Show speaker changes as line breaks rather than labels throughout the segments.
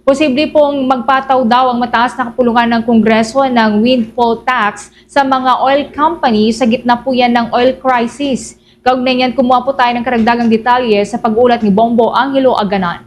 Posible pong magpataw daw ang mataas na kapulungan ng Kongreso ng windfall tax sa mga oil company sa gitna po yan ng oil crisis. Kaugnay niyan, kumuha po tayo ng karagdagang detalye sa pag-ulat ni Bombo Angelo Aganan.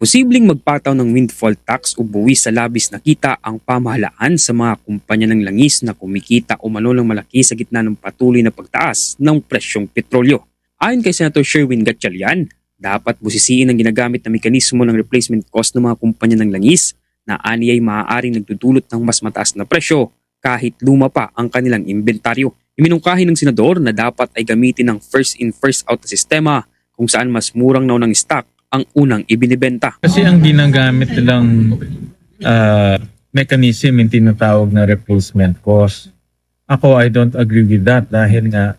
Posibleng magpataw ng windfall tax o buwis sa labis na kita ang pamahalaan sa mga kumpanya ng langis na kumikita o ng malaki sa gitna ng patuloy na pagtaas ng presyong petrolyo. Ayon kay Senator Sherwin Gatchalian, dapat busisiin ang ginagamit na mekanismo ng replacement cost ng mga kumpanya ng langis na aniyay maaaring nagdudulot ng mas mataas na presyo kahit luma pa ang kanilang inventaryo. Iminungkahi ng senador na dapat ay gamitin ng first in first out na sistema kung saan mas murang naunang stock ang unang ibinibenta.
Kasi ang ginagamit nilang mechanism yung tinatawag na replacement cost. Ako, I don't agree with that dahil nga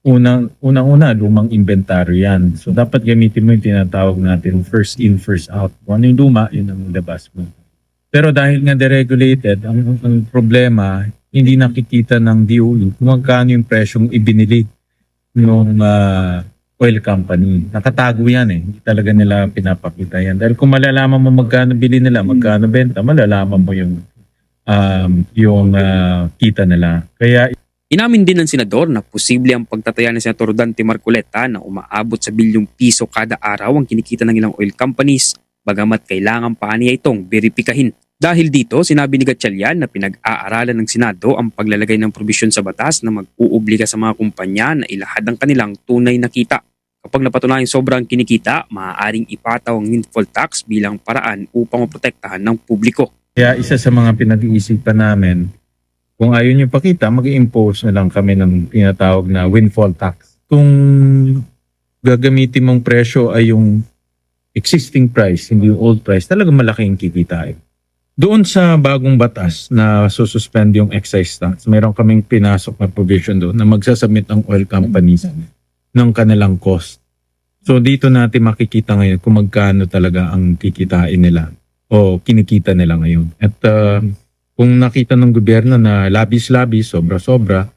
unang-una lumang inventaryo yan. So dapat gamitin mo yung tinatawag natin first in, first out. Kung ano yung luma, yun ang labas mo. Pero dahil nga deregulated, ang problema, hindi nakikita ng DOE kung magkano yung presyong ibinili ng oil company. Nakatago yan eh. Hindi talaga nila pinapakita yan. Dahil kung malalaman mo magkano bili nila, magkano benta, malalaman mo yung kita nila. Kaya
inamin din ng senador na posible ang pagtataya ni Senator Dante Marcoleta na umaabot sa bilyong piso kada araw ang kinikita ng ilang oil companies, bagamat kailangan pa niya itong beripikahin. Dahil dito, sinabi ni Gatchalian na pinag-aaralan ng Senado ang paglalagay ng probisyon sa batas na mag-uubliga sa mga kumpanya na ilahad ang kanilang tunay na kita. Kapag napatunayang sobrang kinikita, maaaring ipataw ang windfall tax bilang paraan upang maprotektahan ng publiko.
Kaya isa sa mga pinag-iisipan namin, kung ayaw nyo pakita, mag-impose na lang kami ng tinatawag na windfall tax. Kung gagamitin mong presyo ay yung existing price, hindi yung old price, talagang malaking kikitain. Doon sa bagong batas na sususpend yung excise tax, mayroon kaming pinasok na provision doon na magsasubmit ang oil companies ng kanilang cost. So dito natin makikita ngayon kung magkano talaga ang kikitain nila o kinikita nila ngayon. At kung nakita ng gobyerno na labis-labis, sobra-sobra,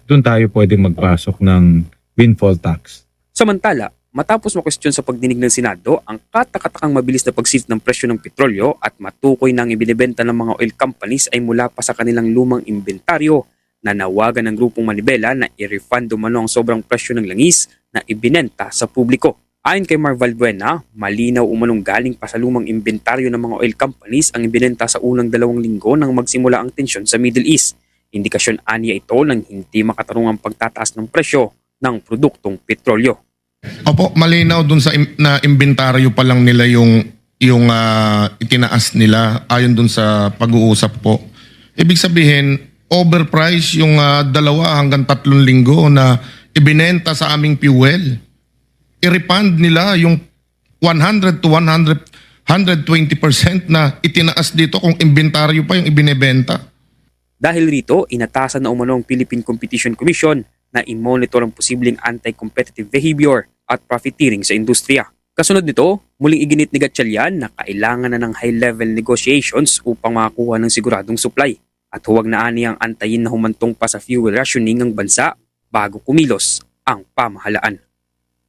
doon tayo pwedeng magpasok ng windfall tax.
Samantala, matapos makwestiyon sa pagdinig ng Senado ang katakatakang mabilis na pagsit ng presyo ng petrolyo at matukoy na ang ibinibenta ng mga oil companies ay mula pa sa kanilang lumang inventaryo, nanawagan ng grupong Manibela na i-refund umano ang sobrang presyo ng langis na ibinenta sa publiko. Ayon kay Mar Valbuena, malinaw umanong galing pa sa lumang inventaryo ng mga oil companies ang ibinenta sa unang 2 linggo nang magsimula ang tensyon sa Middle East. Indikasyon aniya ito ng hindi makatarungang pagtataas ng presyo ng produktong petrolyo.
Opo, malinaw dun sa na inventaryo pa lang nila yung itinaas nila ayon dun sa pag-uusap po. Ibig sabihin, overprice yung 2 hanggang 3 linggo na ibinenta sa aming fuel. I-refund nila yung 100 to 120% na itinaas dito kung inventaryo pa yung ibinebenta.
Dahil rito, inatasan na umano ang Philippine Competition Commission na i-monitor ang posibleng anti-competitive behavior at profiteering sa industriya. Kasunod nito, muling iginit ni Gatchalian na kailangan na ng high-level negotiations upang makakuha ng siguradong supply at huwag na aniyang antayin na humantong pa sa fuel rationing ng bansa bago kumilos ang pamahalaan.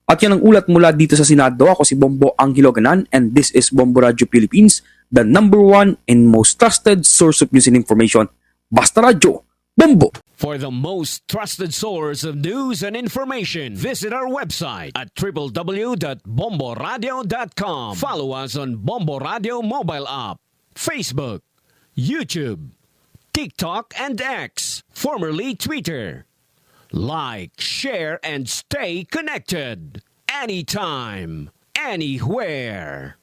At yan ang ulat mula dito sa Senado. Ako si Bombo Angelo Aganan and this is Bombo Radio Philippines, the #1 and most trusted source of news and information. Basta Radio, Bombo!
For the most trusted source of news and information, visit our website at www.bomboradio.com. Follow us on Bombo Radio mobile app, Facebook, YouTube, TikTok, and X, formerly Twitter. Like, share, and stay connected. Anytime, anywhere.